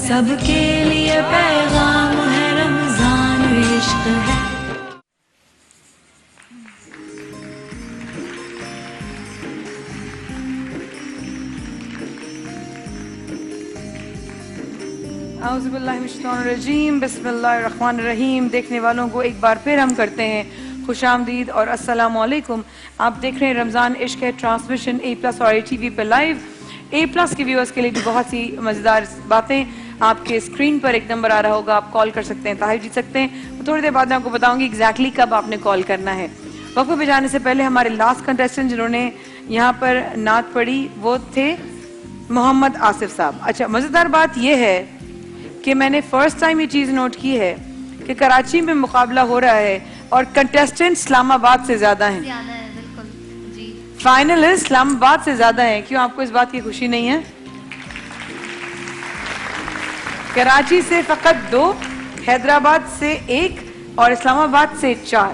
सबके लिए पैगाम है, रमजान इश्क है। औज़ुबिल्लाहिमिनश्शैतानिर्रजीम, बिस्मिल्लाहिर्रहमानिर्रहीम। देखने वालों को एक बार फिर हम करते हैं खुशामदीद और अस्सलाम वालेकुम। आप देख रहे हैं रमज़ान इश्क है ट्रांसमिशन A+ और ATV पे लाइव। A+ के व्यूअर्स के लिए भी बहुत सी मज़ेदार बातें आपके स्क्रीन पर एक नंबर आ रहा होगा, आप कॉल कर सकते हैं, तहफ़्फ़ुज़ जीत सकते हैं। तो थोड़ी देर बाद मैं आपको बताऊंगी एग्जैक्टली कब आपने कॉल करना है। वक्फ़े पे जाने से पहले हमारे लास्ट कंटेस्टेंट जिन्होंने यहाँ पर नात पढ़ी वो थे मोहम्मद आसिफ साहब। अच्छा, मज़ेदार बात यह है कि मैंने फर्स्ट टाइम ये चीज़ नोट की है कि कराची में मुकाबला हो रहा है और कंटेस्टेंट इस्लामाबाद से ज़्यादा हैं, फाइनलिस्ट इस्लामाबाद से ज़्यादा हैं। क्यों, आपको इस बात की खुशी नहीं है? कराची से फ़कत 2, हैदराबाद से 1 और इस्लामाबाद से 4।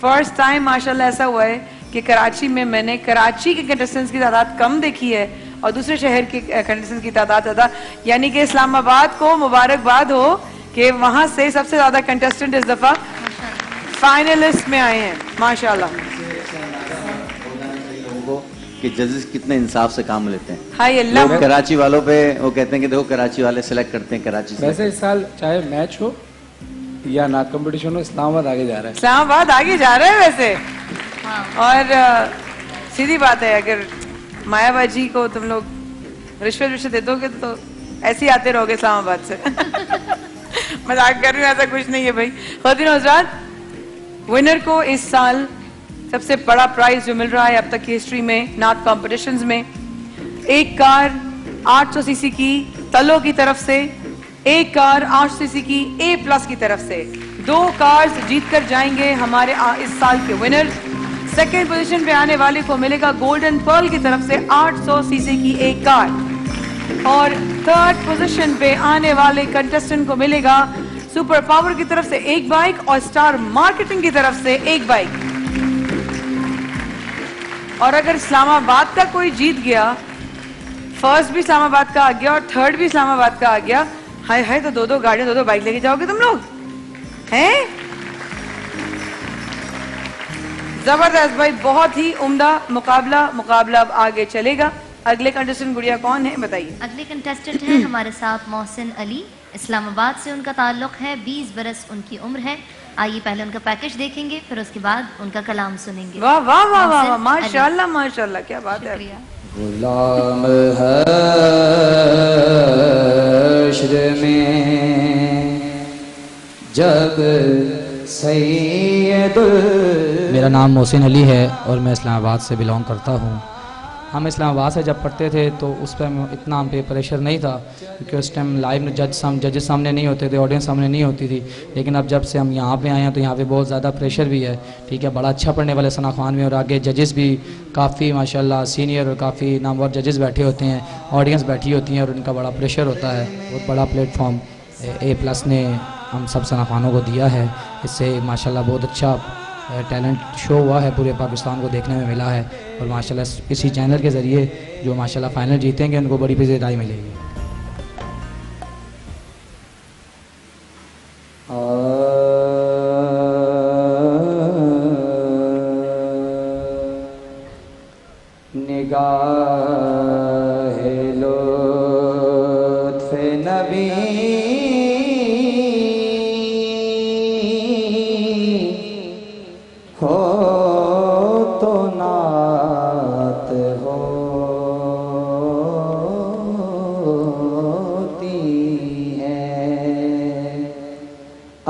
फर्स्ट टाइम माशाल्लाह ऐसा हुआ है कि कराची में मैंने कराची के कंटेस्टेंट्स की तादाद कम देखी है और दूसरे शहर के कंटेस्टेंट्स की तादाद ज़्यादा। यानी कि इस्लामाबाद को मुबारकबाद हो कि वहाँ से सबसे ज़्यादा कंटेस्टेंट इस दफ़ा फाइनलिस्ट में आए हैं माशाल्लाह। कि जजेस कितने इंसाफ से काम लेते हैं। हाय अल्लाह। लोग कराची वालों पे वो कहते हैं कि देखो कराची वाले सिलेक्ट करते हैं कराची से। वैसे इस साल चाहे मैच हो या नात कंपटीशन हो, इस्लामाबाद आगे जा रहा है। इस्लामाबाद आगे जा रहा है वैसे। और सीधी बात है, अगर मायाबाजी को तुम लोग रिश्वत दे दोगे तो ऐसे ही आते रहोगे इस्लामाबाद से। मजाक कर रही हूँ, ऐसा कुछ नहीं है भाई। ख़वातीन और हज़रात, विनर को इस साल सबसे बड़ा प्राइज जो मिल रहा है अब तक की हिस्ट्री में नात कॉम्पिटिशन्स में, एक कार 800 सीसी की तलो की तरफ से, एक कार 800 सीसी की A+ की तरफ से। 2 कार्स जीत कर जाएंगे हमारे इस साल के विनर। सेकेंड पोजीशन पे आने वाले को मिलेगा गोल्डन पर्ल की तरफ से 800 सीसी की एक कार और थर्ड पोजीशन पे आने वाले कंटेस्टेंट को मिलेगा सुपर पावर की तरफ से एक बाइक और स्टार मार्केटिंग की तरफ से एक बाइक। और अगर इस्लामाबाद का कोई जीत गया, फर्स्ट भी इस्लामाबाद का आ गया और थर्ड भी इस्लामाबाद का आ गया, हाय हाय, तो 2-2 गाड़ियां 2-2 बाइक लेके जाओगे तुम लोग हैं। जबरदस्त भाई, बहुत ही उम्दा मुकाबला अब आगे चलेगा। अगले कंटेस्टेंट गुड़िया कौन है बताइए? अगले कंटेस्टेंट हैं हमारे साथ मोहसिन अली, इस्लामाबाद से उनका ताल्लुक है, 20 बरस उनकी उम्र है। आइए पहले उनका पैकेज देखेंगे, फिर उसके बाद उनका कलाम सुनेंगे। वाह वाह वाह वाह, माशाल्लाह माशाल्लाह, क्या बात है। गुलाम हश्र में जब सैयदुल। मेरा नाम मोहसिन अली है और मैं इस्लामाबाद से बिलोंग करता हूँ। हम इस्लामाबाद से जब पढ़ते थे तो उस पर इतना हम पे प्रेशर नहीं था क्योंकि उस टाइम लाइव जजेस सामने नहीं होते थे, ऑडियंस सामने नहीं होती थी। लेकिन अब जब से हम यहाँ पे आए हैं तो यहाँ पे बहुत ज़्यादा प्रेशर भी है। ठीक है, बड़ा अच्छा पढ़ने वाले सना खान में और आगे जजेस भी काफ़ी माशाल्लाह सीनियर और काफ़ी नामवर जजेस बैठे होते हैं, ऑडियंस बैठी होती है और उनका बड़ा प्रेशर होता है। बहुत बड़ा प्लेटफॉर्म A+ ने हम सब सना खानों को दिया है। इससे माशाल्लाह बहुत अच्छा टैलेंट शो हुआ है, पूरे पाकिस्तान को देखने में मिला है। और माशाल्लाह इसी चैनल के ज़रिए जो माशाल्लाह फाइनल जीतेंगे उनको बड़ी फ़िज़ाई मिलेगी। निगाहे लुत्फ़े नबी हो तो नात होती है,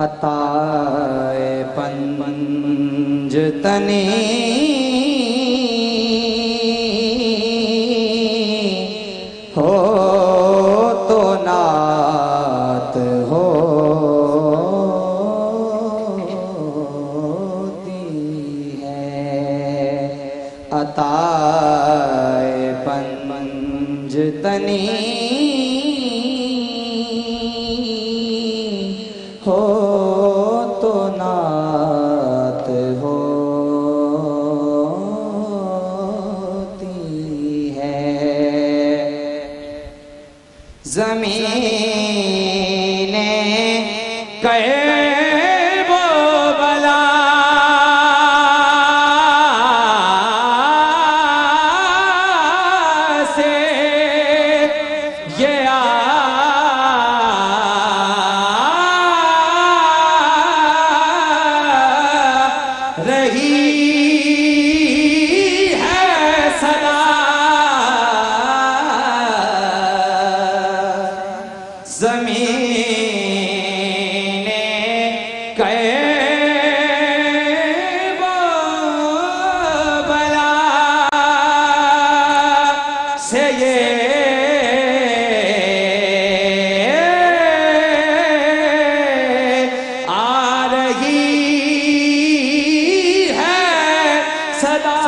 अताए पंजतनी हो तो नात होती है, अताए पंजतनी हो तो नात होती है। ज़मीन कहे वो बला से ये आ रही है सदा ज़मीने कहे वो बला से ये आ रही है सदा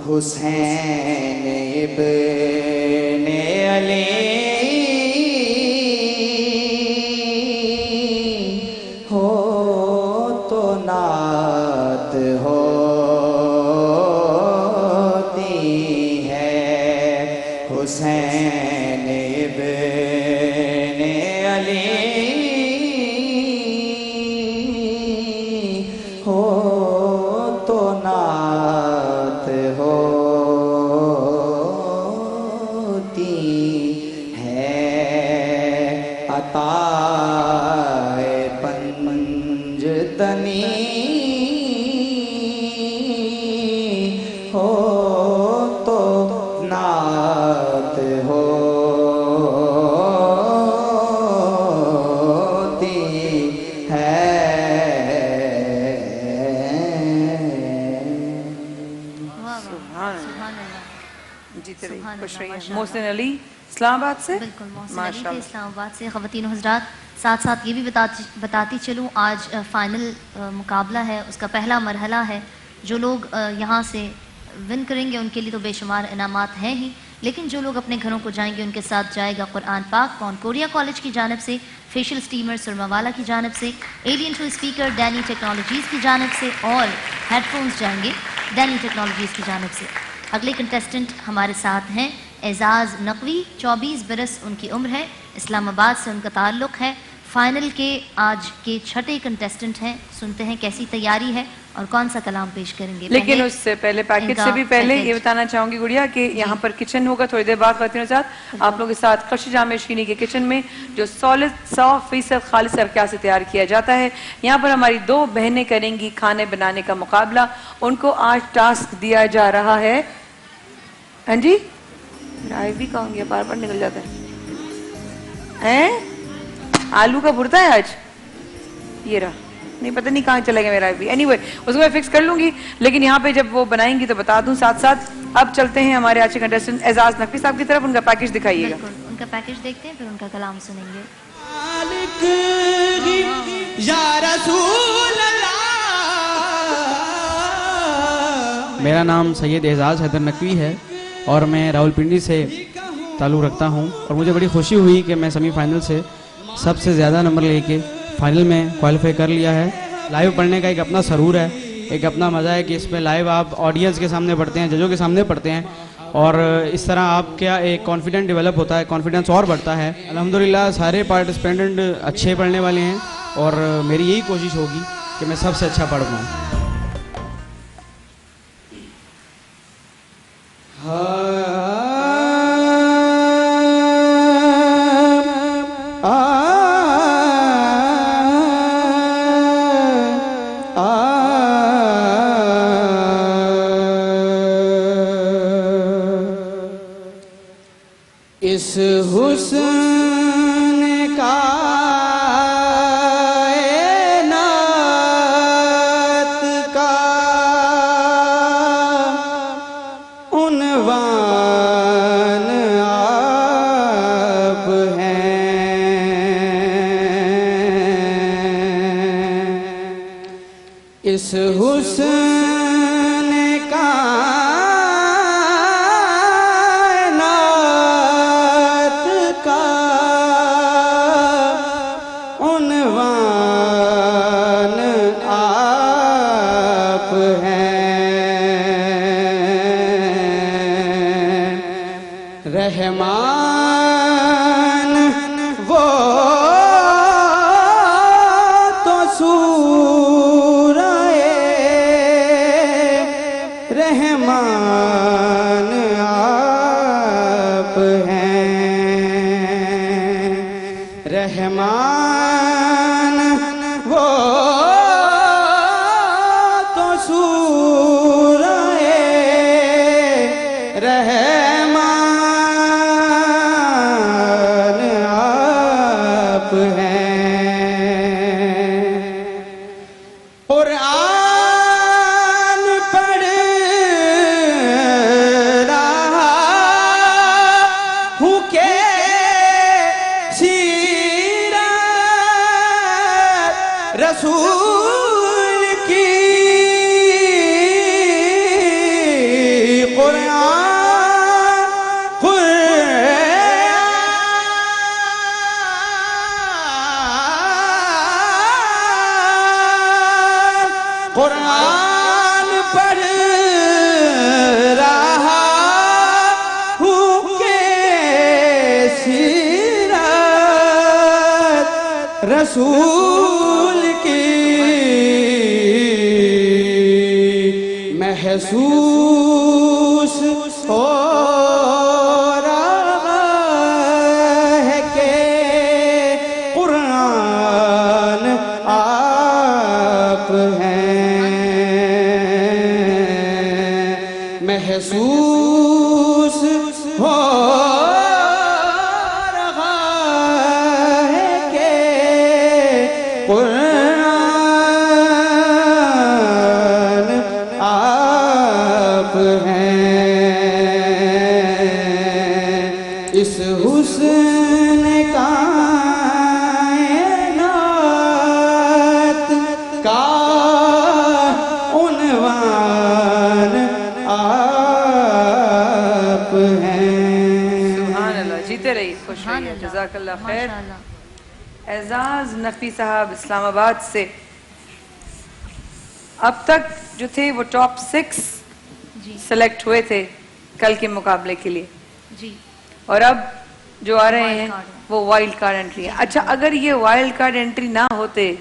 हुसैन इब्ने अली हो तो नात होती है हुसैन इब्ने अली हो तो नात होती है अताए पंजतनी हो तो नात होती है। सुभान अल्लाह। जीते रहिए, सुभान खुश अल्लाह, रहिए। माशाअल्लाह। मोहसिन अली इस्लामाबाद से। बिल्कुल मोहसिन अली थे माशाअल्लाह। इस्लामाबाद से। ख़वातीन हज़रात, साथ साथ ये भी बताती चलूँ, आज फाइनल मुकाबला है, उसका पहला मरहला है। जो लोग यहाँ से विन करेंगे उनके लिए तो बेशुमार इनामात हैं ही, लेकिन जो लोग अपने घरों को जाएंगे उनके साथ जाएगा कुरान पाक कॉनकोरिया कॉलेज की जानिब से, फेशियल स्टीमर सुरमावाला की जानिब से, alien to speaker Danny technologies की जानिब से, और हेडफोन्स जाएंगे डैनी टेक्नोलॉजीज़ की जानिब से। अगले कंटेस्टेंट हमारे साथ हैं एजाज़ नकवी, 24 बरस उनकी उम्र है, इस्लामाबाद से उनका ताल्लुक़ है। फाइनल के आज के छठे कंटेस्टेंट हैं। सुनते हैं कैसी तैयारी है और कौन सा कलाम पेश करेंगे। लेकिन उससे पहले पैकेज से भी पहले ये बताना चाहूंगी गुड़िया कि यहाँ पर किचन होगा थोड़ी देर बाद खातिनों के साथ आप लोगों के साथ खर्शी जामे शीनी के किचन में जो सॉलिड 100% खालिस अरकिया से तैयार किया जाता है। यहाँ पर हमारी दो बहनें करेंगी खाने बनाने का मुकाबला। उनको आज टास्क दिया जा रहा है। हाँ जी, आई भी कहूँगी, बार बार निकल जाता है। आलू का भुर्ता है आज, ये रहा, नहीं पता नहीं कहाँ चला गया मेरा भी। एनीवे उसको मैं फिक्स कर लूंगी, लेकिन यहाँ पे जब वो बनाएंगी तो बता दूं साथ साथ। अब चलते हैं हमारे आज के कंटेस्टेंट एजाज नकवी साहब की तरफ। उनका पैकेज दिखाइएगा। बिल्कुल, उनका पैकेज देखते हैं फिर उनका कलाम सुनेंगे। या रसूल अल्लाह। मेरा नाम सैयद एजाज़ हैदर नकवी है और मैं रावलपिंडी से ताल्लुक़ रखता हूं, और मुझे बड़ी खुशी हुई कि मैं सेमीफाइनल से सबसे ज़्यादा नंबर लेके फाइनल में क्वालिफाई कर लिया है। लाइव पढ़ने का एक अपना सरूर है, एक अपना मज़ा है कि इसमें लाइव आप ऑडियंस के सामने पढ़ते हैं, जजों के सामने पढ़ते हैं, और इस तरह आपका एक कॉन्फिडेंस डेवलप होता है, कॉन्फिडेंस और बढ़ता है। अल्हम्दुलिल्लाह सारे पार्टिसिपेंट अच्छे पढ़ने वाले हैं और मेरी यही कोशिश होगी कि मैं सबसे अच्छा पढ़ पाऊँ। इस हुस्न का नात का उन्वान आप हैं। इस हुस्न का रहमान वो तो सूरए रहमान आप हैं। रहमान वो तो सूरए रहमान आप हैं। कुरान पढ़ रहा हूँ के सीरत रसूल की। कुरान पढ़ रहा हूँ के सीरत रसूल की। महसूस हो रहा है कि कुरान आप हैं। महसूस हो रहा है कि कुरान आप हैं। इस हुस्न कायनात का उन्वान आप हैं। सुभान अल्लाह, जीते रहिए, खुश सुभान रहिए, अल्लाह, जज़ाकल्लाह खैर। माशाअल्लाह। एजाज नकवी साहब इस्लामाबाद से अब तक जो थे वो टॉप 6 जी सेलेक्ट हुए थे कल के मुकाबले के लिए, जी और अब जो आ रहे वाइल्ड हैं कार्ड है। वो वाइल्ड कार्ड एंट्री है। अच्छा, अगर ये वाइल्ड कार्ड एंट्री ना होते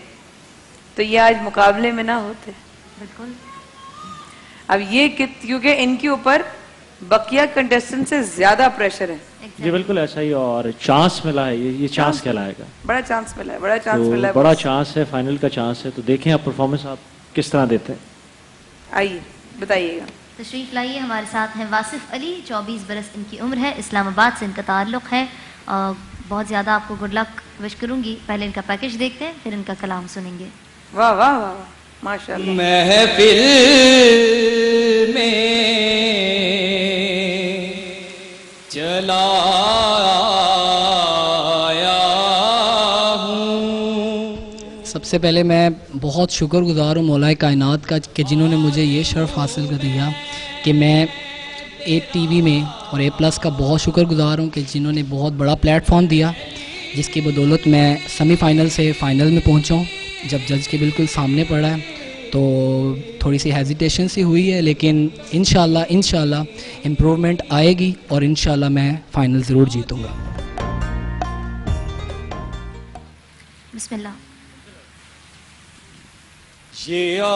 तो ये आज मुकाबले में ना होते। बिल्कुल अब ये क्योंकि इनके ऊपर बकिया कंटेस्टेंट से ज्यादा प्रेशर है। जी बिल्कुल ऐसा ही, और चांस मिला है, ये चांस कहलाएगा। बड़ा चांस मिला है, बड़ा चांस तो मिला है, बड़ा चांस है, फाइनल का चांस है। तो देखें आप परफॉर्मेंस आप किस तरह देते हैं। आइए बताइएगा। तशरीफ़ लाइए, हमारे साथ हैं वासिफ अली, 24 बरस इनकी उम्र है, इस्लामाबाद से इनका ताल्लुक़ है। बहुत ज़्यादा आपको गुड लक विश करूँगी। पहले इनका पैकेज देखते हैं, फिर इनका कलाम सुनेंगे। वाह वाह वाह, माशाल्लाह। महफिल में चला आया हूँ। सबसे पहले मैं बहुत शुक्रगुजार हूँ मौलाए कायनात का कि जिन्होंने मुझे ये शर्फ हासिल कर दिया कि मैं ए टीवी में और ए प्लस का बहुत शुक्रगुजार हूँ कि जिन्होंने बहुत बड़ा प्लेटफॉर्म दिया, जिसकी बदौलत मैं सेमीफाइनल से फ़ाइनल में पहुँचा हूँ। जब जज के बिल्कुल सामने पड़ा है तो थोड़ी सी हेजिटेशन सी हुई है, लेकिन इंशाल्लाह इम्प्रूवमेंट आएगी और इंशाल्लाह मैं फ़ाइनल ज़रूर जीतूँगा। बिस्मिल्लाह। ये आरज़ू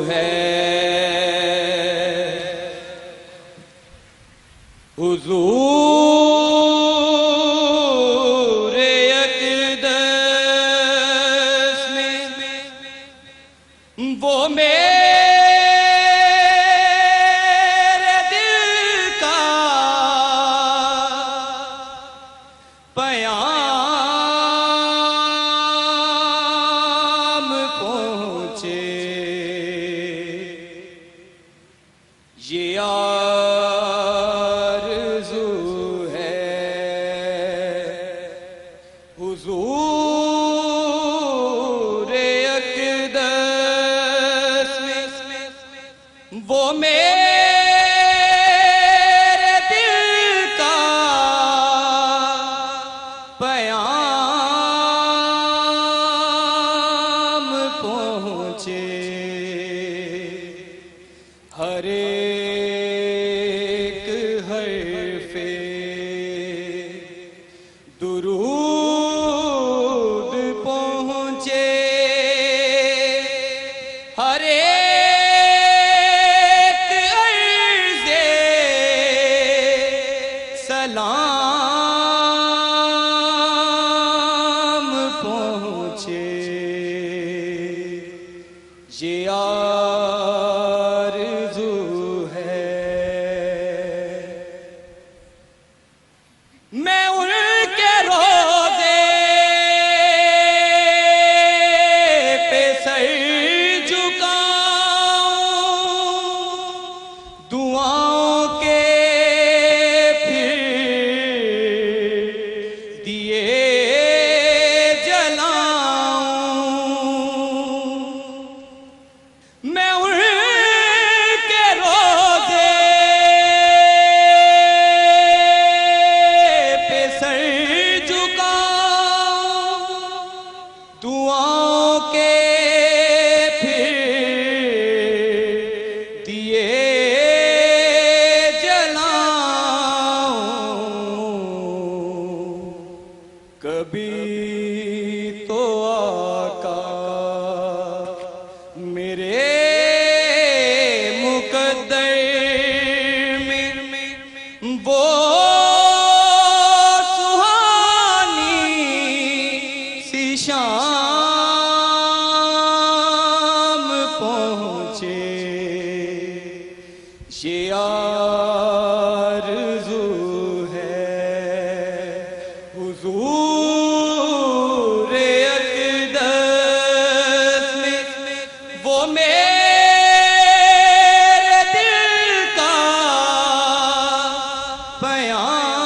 है हुज़ूर अक़दस में, वो मेरे दिल का पयाम पहुँचे। ये आरज़ू है हुज़ूर अक़दस में, वो मेरे दिल का पयाम पहुँचे। हरे दुआओं के फिर दिए जलाऊं मैं उनके रोज़े पे सर झुकाऊं दुआओं के फिर दिए कभी तो आका मेरे मुकद्दर में वो सुहानी सी शाम पहुँचे ये आरज़ू है हुजूर अक़दस में वो मेरे दिल का पैगाम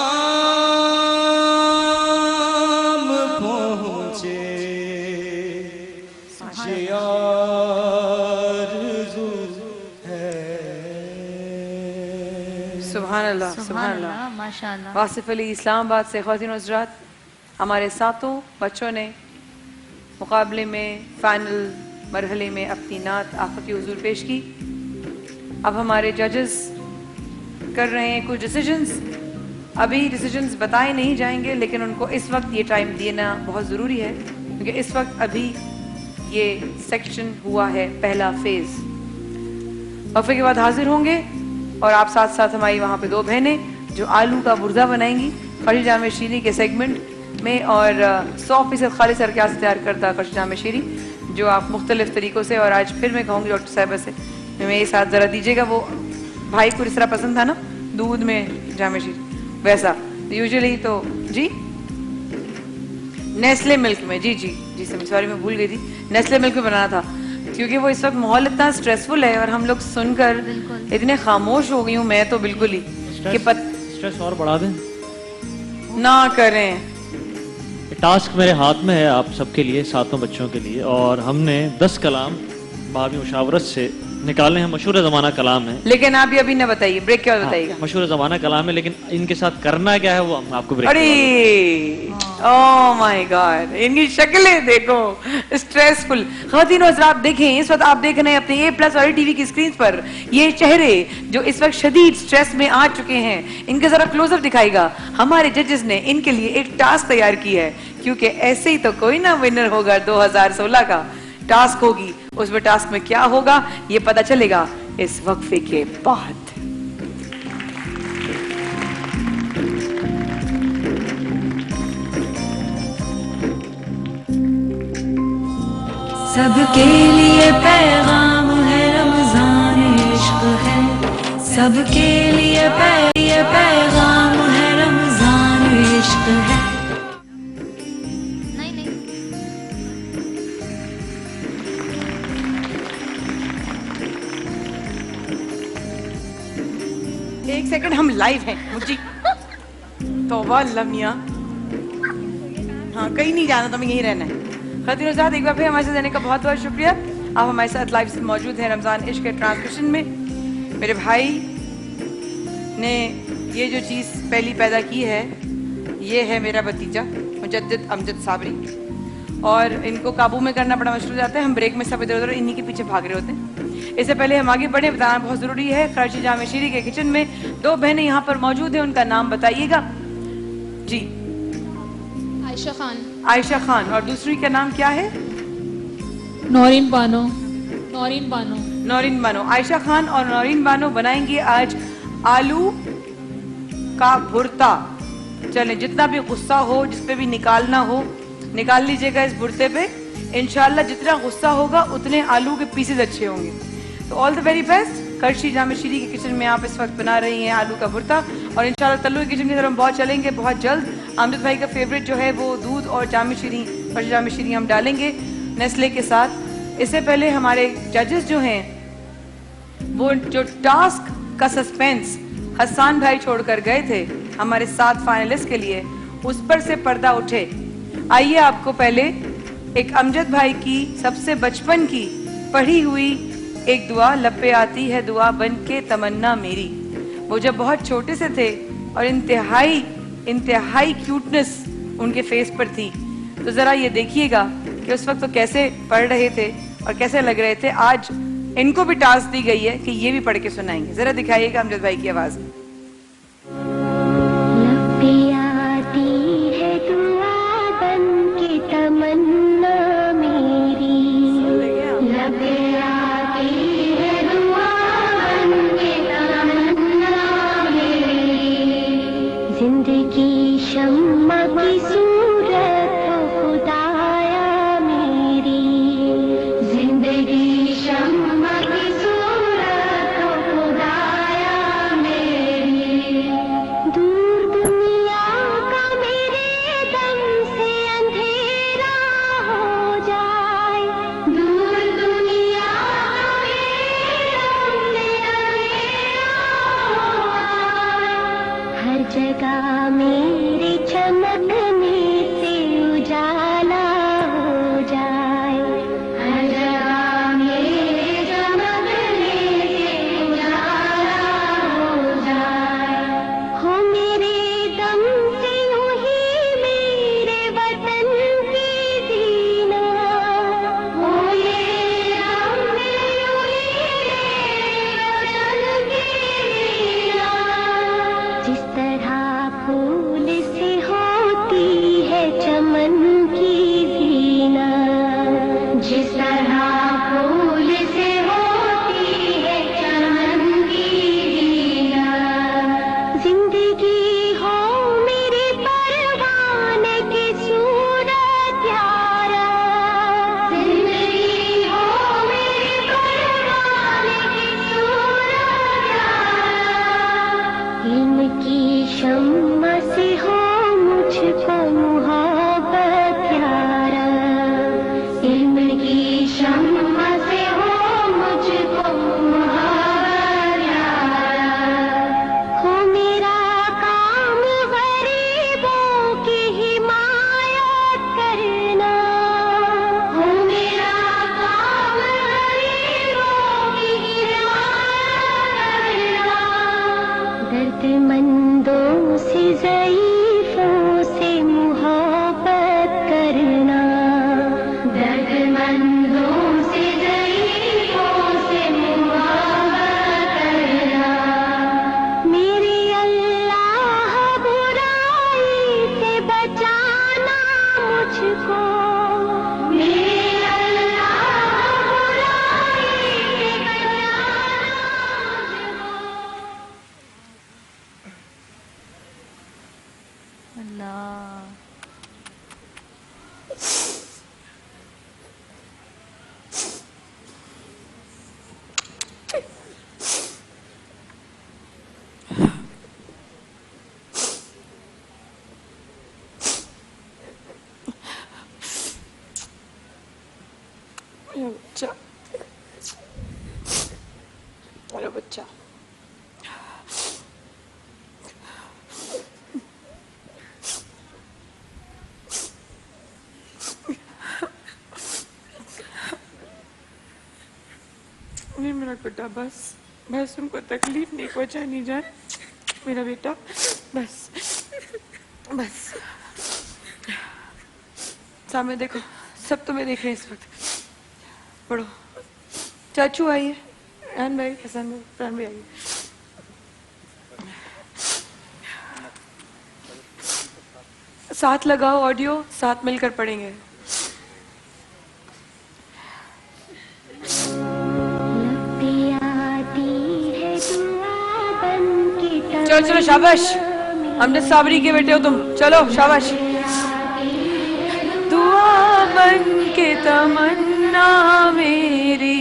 पहुँचे ये आरज़ू है। सुभान अल्लाह, सुभान अल्लाह। माशाअल्लाह। वासिफ अली इस्लामाबाद से ख़वातीन और हज़रात, हमारे सातों बच्चों ने मुकाबले में फाइनल मरहले में अपनी नात आका की हुजूर पेश की। अब हमारे जजेस कर रहे हैं कुछ डिसीजंस। अभी डिसीजंस बताए नहीं जाएंगे, लेकिन उनको इस वक्त ये टाइम देना बहुत ज़रूरी है, क्योंकि इस वक्त अभी ये सेक्शन हुआ है पहला फेज़। वफ़े के बाद हाजिर होंगे और आप साथ साथ हमारी वहाँ पे दो बहनें जो आलू का बुर्दा बनाएंगी खर्ची जाम शीरी के सेगमेंट में, और 100% खालिस अरकिया से तैयार करता खर्ची जाम शीरी जो आप मुख्तलिफ तरीक़ों से, और आज फिर मैं कहूँगी डॉक्टर साहिबा से मेरे साथ ज़रा दीजिएगा, वो भाई को इस तरह पसंद था ना दूध में जाम शीरी, वैसा यूजुअली तो जी नेस्ले मिल्क में, जी जी जी सॉरी मैं भूल गई थी, नेस्ले मिल्क में बनाना था, क्योंकि वो इस वक्त माहौल इतना स्ट्रेसफुल है और हम लोग सुनकर इतने खामोश हो गई हूँ मैं तो बिल्कुल ही कि स्ट्रेस और बढ़ा दें ना करें। टास्क मेरे हाथ में है आप सबके लिए, सातों बच्चों के लिए, और हमने 10 कलाम बाबी मुशावरत से निकालने हैं। मशहूर ज़माना कलाम है, लेकिन आप ये अभी न बताइए, ब्रेक के बाद बताइएगा। मशहूर ज़माना कलाम है, लेकिन इनके साथ करना क्या है वो हम आपको ब्रेक अरे ओह माय गॉड, इनकी शक्लें देखो स्ट्रेसफुल। ख़वातीन और हज़रात देखें, इस वक्त आप देख रहे हैं अपने A+ और टीवी की स्क्रीन पर ये चेहरे जो इस वक्त शदीद स्ट्रेस में आ चुके हैं, इनके जरा क्लोजअप दिखाएगा। हमारे जजेस ने इनके लिए एक टास्क तैयार की है, क्योंकि ऐसे ही तो कोई ना विनर होगा 2016 का टास्क होगी, उसमें टास्क में क्या होगा ये पता चलेगा इस वक्फे के बाद। सबके लिए पैगाम है, रमजान इश्क है, सबके लिए पैगाम है, रमजान इश्क है। नहीं नहीं एक सेकंड, हम लाइव हैं मुझे तौबा लमिया, हाँ कहीं नहीं जाना, तो हमें यहीं रहना है। ख़वातीन और हज़रात, एक बार फिर हमारे साथ रहने का बहुत बहुत शुक्रिया। आप हमारे साथ लाइव से मौजूद हैं रमज़ान इश्क के ट्रांसमिशन में। मेरे भाई ने ये जो चीज़ पहली पैदा की है, ये है मेरा भतीजा मुजद्दिद अमजद साबरी, और इनको काबू में करना बड़ा मुश्किल हो जाता है। हम ब्रेक में सब इधर उधर इन्हीं के पीछे भाग रहे होते हैं। इससे पहले हम आगे बढ़े, बताना बहुत ज़रूरी है, खर्ची जाम शीरी के किचन में दो बहनें यहाँ पर मौजूद हैं, उनका नाम बताइएगा जी। आयशा खान। आयशा खान, और दूसरी का नाम क्या है? नौरीन बानो। नौरीन बानो। नौरीन बानो। आयशा खान और नौरीन बानो बनाएंगे आज आलू का भुर्ता। चलें, जितना भी गुस्सा हो, जिस पे भी निकालना हो, निकाल लीजिएगा इस भुर्ते पे। इंशाल्लाह जितना गुस्सा होगा उतने आलू के पीसेज अच्छे होंगे। तो ऑल द वेरी बेस्ट। खर्ची जाम शीरी के किचन में आप इस वक्त बना रही हैं आलू का भुर्ता, और इंशाल्लाह तल्लू के किचन की तरफ हम बहुत चलेंगे बहुत जल्द। आमजद भाई का फेवरेट जो है वो दूध और जाम शीरी, खर्ची जाम शीरी हम डालेंगे नेस्ले के साथ। इससे पहले हमारे जजेस जो हैं वो जो टास्क का सस्पेंस हसन भाई छोड़कर गए थे हमारे 7 फाइनलिस्ट के लिए, उस पर से पर्दा उठे। आइए आपको पहले एक अमजद भाई की सबसे बचपन की पढ़ी हुई एक दुआ, लब पे आती है दुआ बन के तमन्ना मेरी। वो जब बहुत छोटे से थे और इंतहाई क्यूटनेस उनके फेस पर थी, तो जरा ये देखिएगा कि उस वक्त तो कैसे पढ़ रहे थे और कैसे लग रहे थे। आज इनको भी टास्क दी गई है कि ये भी पढ़ के सुनाएंगे। जरा दिखाइएगा अमजद भाई की आवाज में। बच्चा, अरे बच्चा, नहीं मेरा बेटा, बस बस तुमको तकलीफ नहीं पहुंचानी जाए मेरा बेटा, बस बस। सामने देखो, सब तुम्हें देख रहे हैं इस वक्त। पढ़ो। चाचू आइए, रहन भाई, हसन भाई, प्राण भाई आइए। साथ लगाओ ऑडियो, साथ मिलकर पढ़ेंगे। चलो चलो शाबाश, अमजद साबरी के बेटे हो तुम, चलो शाबाश। दुआ बन के तमन्ना मेरी,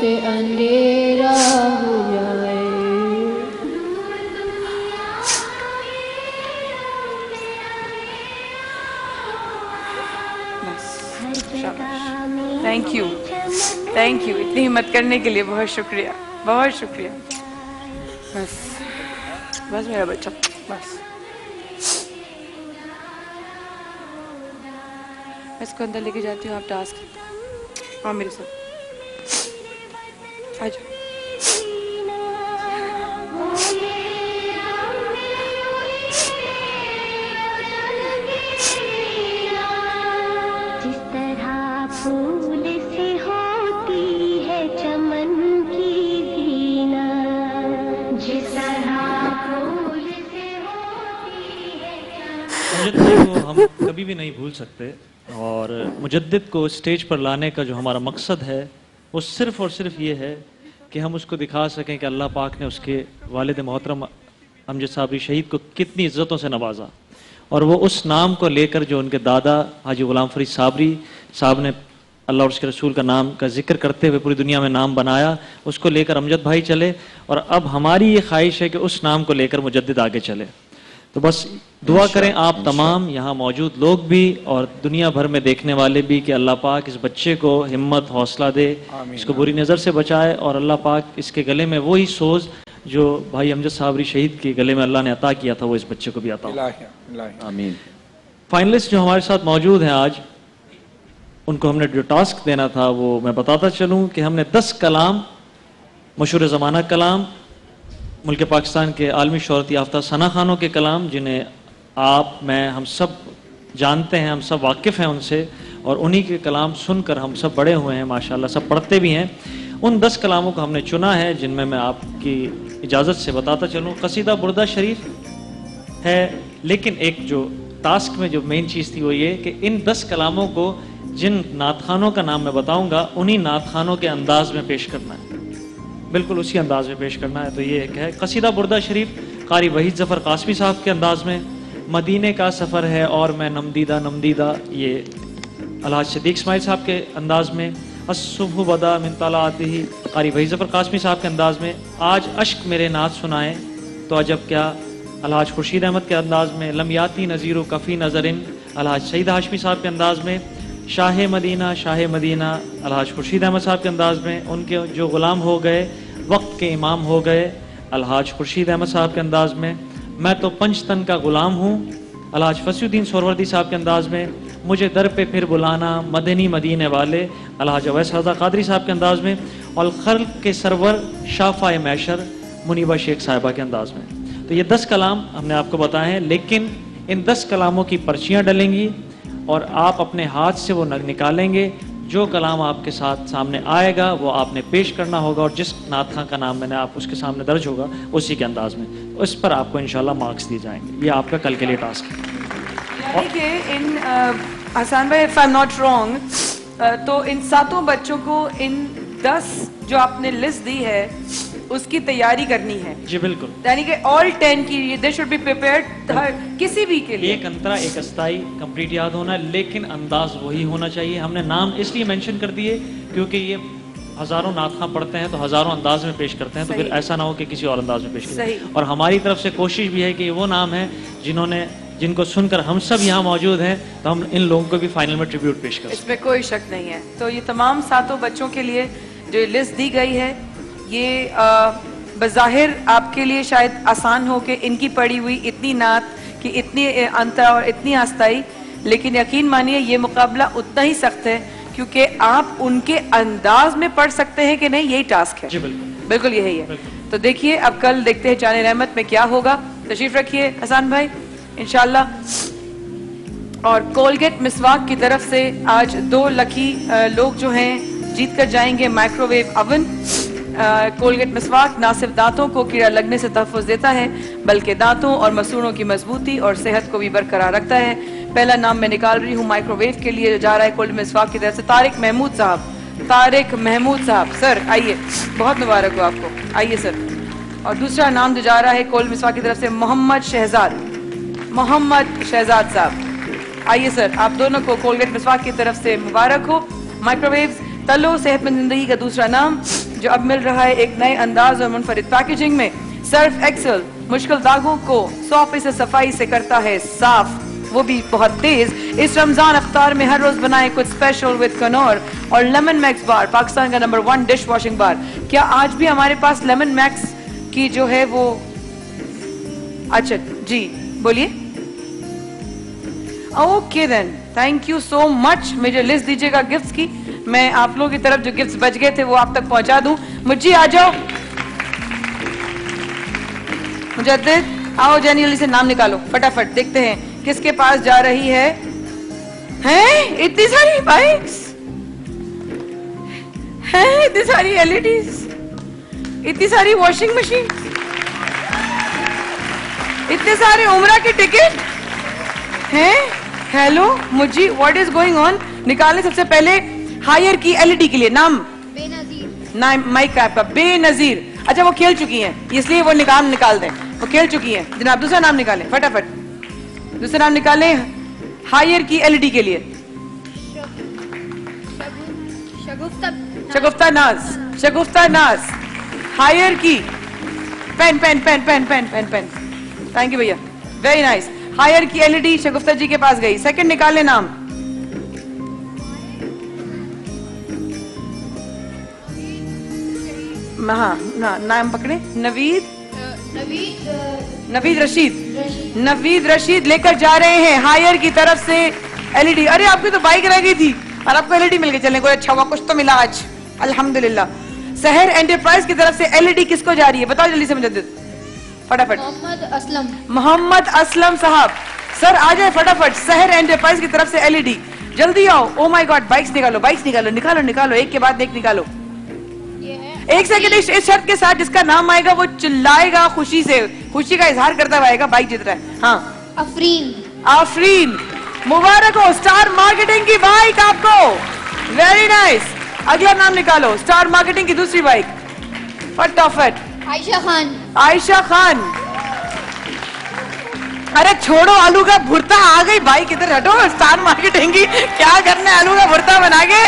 से अंधेरा हो जाए। थैंक यू, थैंक यू, इतनी हिम्मत करने के लिए बहुत शुक्रिया, बहुत शुक्रिया। बस बस मेरा बच्चा, बस मैं इसको अंदर लेके जाती हूँ, आप टास्क और मेरे साथ आ जाओ। जिस तरह फूल से होती है चमन की जीना, जिस तरह फूल से होती है मुजद्दिद को हम कभी भी नहीं भूल सकते, और मुजद्दिद को स्टेज पर लाने का जो हमारा मकसद है वो सिर्फ़ और सिर्फ ये है कि हम उसको दिखा सकें कि अल्लाह पाक ने उसके वालिद मोहतरम अमजद साबरी शहीद को कितनी इज़्ज़तों से नवाजा, और वो उस नाम को लेकर जो उनके दादा हाजी गुलाम फरीद साबरी साहब ने अल्लाह और उसके रसूल का नाम का जिक्र करते हुए पूरी दुनिया में नाम बनाया, उसको लेकर अमजद भाई चले, और अब हमारी ये ख्वाहिश है कि उस नाम को लेकर मुजद्दिद आगे चले। तो बस दुआ करें आप तमाम यहाँ मौजूद लोग भी और दुनिया भर में देखने वाले भी कि अल्लाह पाक इस बच्चे को हिम्मत हौसला दे, इसको बुरी नज़र से बचाए, और अल्लाह पाक इसके गले में वही सोच जो भाई अमजद साबरी शहीद के गले में अल्लाह ने अता किया था वो इस बच्चे को भी अता हो। आमीन। फाइनलिस्ट जो हमारे साथ मौजूद हैं आज, उनको हमने जो टास्क देना था वो मैं बताता चलूँ कि हमने 10 कलाम, मशहूर ज़माना कलाम, मुल्क पाकिस्तान के आलमी शोहरत याफ्ता सना खानों के कलाम, जिन्हें आप मैं हम सब जानते हैं, हम सब वाकिफ़ हैं उनसे, और उन्हीं के कलाम सुनकर हम सब बड़े हुए हैं माशाल्लाह, सब पढ़ते भी हैं। उन 10 कलामों को हमने चुना है जिनमें मैं आपकी इजाज़त से बताता चलूँ। कसीदा बुर्दा शरीफ है, लेकिन एक जो टास्क में जो मेन चीज़ थी वो ये कि इन 10 कलामों को जिन नात खानों का नाम मैं बताऊँगा उन्हीं नात खानों के अंदाज में पेश करना है, बिल्कुल उसी अंदाज में पेश करना है। तो ये एक है कसीदा बुर्दा शरीफ कारी वहीद ज़फ़र कासमी साहब के अंदाज में, मदीने का सफ़र है और मैं नमदीदा नमदीदा ये अलहाज सिद्दीक़ इस्माइल साहब के अंदाज में, अस्सुब्ह बदा मिन तलाअतिही कारी वहीद ज़फ़र कासमी साहब के अंदाज में, आज अश्क मेरे नात सुनाएं तो अजब क्या अलहाज खुर्शीद अहमद के अंदाज में, लमयाती नज़ीर कफ़ी नज़रिन अलहाज सईद हाशमी साहब के अंदाज में, शाह मदीना अलहाज खुर्शीद अहमद साहब के अंदाज में, उनके जो ग़ुलाम हो गए वक्त के इमाम हो गए अलहाज खुर्शीद अहमद साहब के अंदाज में, मैं तो पंचतन का ग़ुलाम हूँ अलहाज फसीउद्दीन सोहरवर्दी साहब के अंदाज में, मुझे दर पे फिर बुलाना मदनी मदीने वाले अलहाज अवैस रज़ा क़ादरी साहब के अंदाज में, और खल्क़ के सरवर शाफ़ा मैशर मुनीबा शेख साहिबा के अंदाज में। तो ये 10 कलाम हमने आपको बताए हैं, लेकिन इन 10 कलामों की पर्चियाँ डलेंगी और आप अपने हाथ से वो निकालेंगे, जो कलाम आपके साथ सामने आएगा वो आपने पेश करना होगा, और जिस नात खां का नाम मैंने आप उसके सामने दर्ज होगा उसी के अंदाज में, उस पर आपको इंशाल्लाह मार्क्स दिए जाएंगे। ये आपका कल के लिए टास्क है। ठीक है। इन हसन भाई, if I am not wrong, तो इन 7 बच्चों को इन 10 जो आपने लिस्ट दी है उसकी तैयारी करनी है। जी बिल्कुल, यानी कि ऑल 10 की दे शुड बी प्रिपेयर्ड किसी भी के लिए। एक अंतरा एक अस्थाई कंप्लीट याद होना, लेकिन अंदाज वही होना चाहिए। हमने नाम इसलिए मेंशन कर दिए क्योंकि ये हज़ारों नात खां पढ़ते हैं तो हज़ारों अंदाज में पेश करते हैं, तो फिर ऐसा ना हो कि किसी और अंदाज में पेश करें। और हमारी तरफ से कोशिश भी है कि वो नाम है जिनको सुनकर हम सब यहाँ मौजूद हैं, तो हम इन लोगों को भी फाइनल में ट्रिब्यूट पेश करें, इसमें कोई शक नहीं है। तो ये तमाम 7 बच्चों के लिए जो लिस्ट दी गई है, ये बज़ाहिर आपके लिए शायद आसान हो कि इनकी पढ़ी हुई इतनी नात कि इतनी अंतर और इतनी आस्ताई, लेकिन यकीन मानिए ये मुकाबला उतना ही सख्त है क्योंकि आप उनके अंदाज में पढ़ सकते हैं कि नहीं, यही टास्क है। जी बिल्कुल, बिल्कुल यही है। तो देखिए अब कल देखते हैं जाने रहमत में क्या होगा। तशरीफ रखिए हसन भाई इंशाल्लाह। और कोलगेट मिसवाक की तरफ से आज 2 लकी लोग जो हैं जीत कर जाएंगे माइक्रोवेव अवन। कोलगेट मिसवाक ना सिर्फ दांतों को कीड़ा लगने से तहफ़्फ़ुज़ देता है बल्कि दांतों और मसूड़ों की मजबूती और सेहत को भी बरकरार रखता है। पहला नाम मैं निकाल रही हूँ माइक्रोवेव के लिए, जा रहा है कोलगेट मिसवाक की तरफ से तारिक महमूद साहब। तारिक महमूद साहब सर आइए, बहुत मुबारक हो आपको, आइए सर। और दूसरा नाम जो जा रहा है कोलगेट मिसवाक की तरफ से मोहम्मद शहजाद साहब, आइए सर। आप दोनों को कोलगेट मिसवाक की तरफ से मुबारक हो। माइक्रोवेव्स तलो सेहतमंद जिंदगी का दूसरा नाम, जो अब मिल रहा है एक नए अंदाज और मुनफरिद पैकेजिंग में। सर्फ एक्सेल मुश्किल दागों को 100% सफाई से करता है साफ, वो भी बहुत तेज। इस रमजान अफ्तार में हर रोज बनाए कुछ स्पेशल विद कनौर और लेमन मैक्स बार, पाकिस्तान का नंबर 1 डिश वॉशिंग बार। क्या आज भी हमारे पास लेमन मैक्स की जो है वो, अच्छा जी बोलिए। Okay then, thank you so much. मुझे लिस्ट दीजिएगा गिफ्ट्स की, मैं आप लोगों की तरफ जो गिफ्ट्स बच गए थे वो आप तक पहुंचा दूं। मुझे आ जाओ मुजद्दिद, आओ जानी जल्दी से नाम निकालो फटाफट, देखते हैं किसके पास जा रही है। हैं इतनी सारी बाइक्स हैं, इतनी सारी एलईडीज, इतनी सारी वॉशिंग मशीन, इतने सारे उम्रा के टिकट हैं। हेलो मुझे, व्हाट इज गोइंग ऑन? निकालें सबसे पहले हायर की एलईडी के लिए नाम। बेनजीर। नाम माइक का आपका बेनजीर। अच्छा वो खेल चुकी हैं इसलिए वो निकाल दें, वो खेल चुकी हैं जनाब। दूसरा नाम निकालें फटाफट, दूसरा नाम निकालें हायर की एलईडी के लिए। शगुफ्ता नाज, शगुफ्ता नाज हायर की। Pen pen pen pen pen pen pen, thank you भैया, वेरी नाइस। हायर की एलईडी शगुफ्ता जी के पास गई। सेकंड निकालें नाम। हाँ नाम पकड़े। नवीद रशीद, नवीद रशीद लेकर जा रहे हैं हायर की तरफ से एलईडी। अरे आपकी तो बाइक रह गई थी और आपको एलईडी मिल गई, चलने को अच्छा हुआ, कुछ तो मिला आज अल्हम्दुलिल्लाह। सहर एंटरप्राइज की तरफ से एलईडी किसको जा रही है बताओ जल्दी से मुजद्दिद, फटाफट। मोहम्मद असलम साहब, सर आ जाए फटाफट। सहर एंटरप्राइज की तरफ से एलईडी, जल्दी आओ। ओ माय गॉड, बाइक्स निकालो, बाइक्स निकालो, निकालो निकालो, एक के बाद एक निकालो। एक सेकंड, इस शर्त के साथ जिसका नाम आएगा वो चिल्लाएगा खुशी से, खुशी का इजहार करता हुआ आएगा, बाइक जीत रहा है। हाँ अफरीन, आफरीन मुबारक हो, स्टार मार्केटिंग की बाइक आपको, वेरी नाइस। अगला नाम निकालो, स्टार मार्केटिंग की दूसरी बाइक फटाफट। आयशा खान, आयशा खान। अरे छोड़ो आलू का भुर्ता, आ गई बाइक, इधर हटो। स्टार मार्केटिंग की क्या करना है आलू का भुर्ता बना के,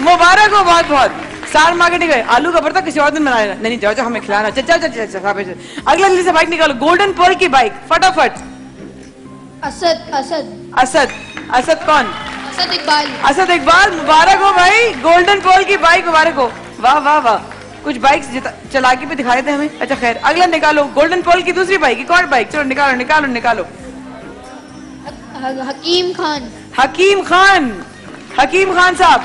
मुबारक हो बहुत बहुत। स्टार मार्केटिंग है, आलू का भरता किसी और दिन बनाएगा। नहीं जाओ जाओ, हमें खिलाना। अगला जल्दी से बाइक निकालो, गोल्डन पर्ल की बाइक फटाफट। असद, असद, असद, असद कौन? असद इकबाल, असद इकबाल, मुबारक हो भाई, गोल्डन पर्ल की बाइक मुबारक हो। वाह वाह वाह, कुछ बाइक्स चला के भी दिखा देते हमें। अच्छा खैर, अगला निकालो, गोल्डन पर्ल की दूसरी बाइक, एक और बाइक, चलो निकालो निकालो निकालो। हकीम खान, हकीम खान, हकीम खान साहब